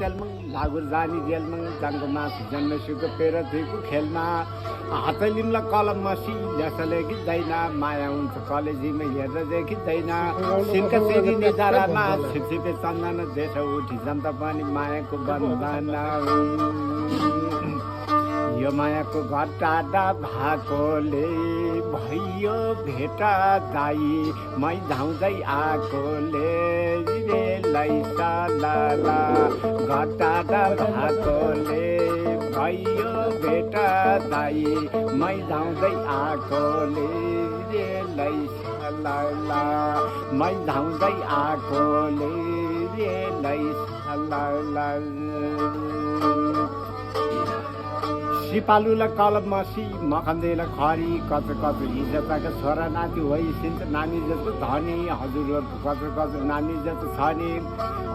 तेलमङ लागुर जानी जेलमङ जानको मासु जन्मेसुको पेर थुइको खेलमा हात लिम्ला कलम मसी ल्यासले खिच्दैन माया हुन्छ कलेजीमा हेर्दा देखिँदैन सिनका सेरी निधारामा छिपछिपे चन्दन देश उठी जनता पनि मायाको बन्धन यो मायाको घटाडा भएकोले भयो भेटा दाई मै धाउँदै आएकोले रे लैसा लाला घटाडा भएकोले भयो भेटा दाई मै धाउँदै आएकोले रे लैसा लाला मै धाउँदै आएकोले रे लैसा लाला सिपालुलाई कलम मसी मखन्देलाई खरी कचर कचर हिजोका छोरा नाति होइसिन्छ नानी जस्तो धनी हजुरहरूको कचर कचर नानी जस्तो छ नि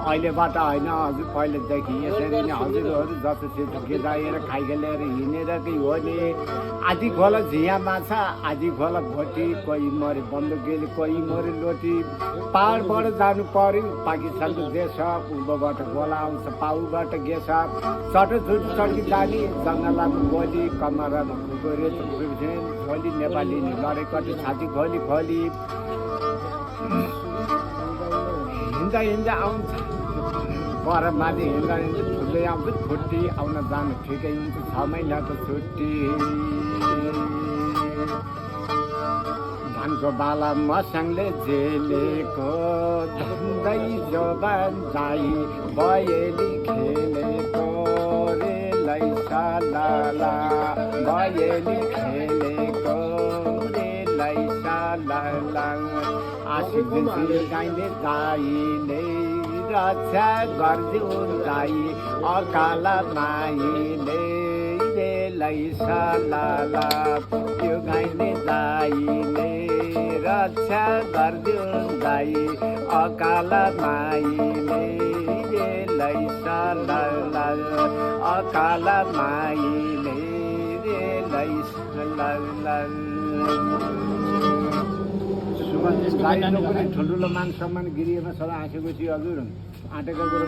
अहिलेबाट होइन हजुर पहिलेदेखि यसरी नै हजुरहरू जस्तो सेतो गेदाएर खाइगलेर हिँडेरकै हो नि आधी खोला झिया माछा आधी खोला भोटी कोही मरे बन्दुकेली कोही मरे लोटी पाहाडबाट जानु पर्यो पाकिस्तानको देश पूर्वबाट गोला आउँछ पाउबाट गेस चटो छुट चड्की जाने जङ्गलमा गोली कमरामा खुकुरे खोली नेपाली लडेकटी छाती खोली खोली हिँड्दा हिँड्दा आउँछ पर माथि हिँड्दा हिँड्दा छुट्दै आउँछ छुट्टी आउन जानु ठिकै हुन्छ 6 महिनाको छुट्टी धानको बाला मसँगले झेलेको धन्दै जोबान जाई बयली खेलेको रे लैसा लाला बयली खेलेको रे लैसा लाला आशिक गाइने दाइले रक्षा गर्दिउन् दाइ अकाल माइले रे लैसा लाला त्यो गाइने दाइले रक्षा गर्दिउन् दाइ अकाल माइले रे लैसा लाला अकाल माइले रे लैसा लाला ठुल्ठुलो मान सम्मान गिरिएमा सदा हाँसेपछि हजुर आँटेको कुरो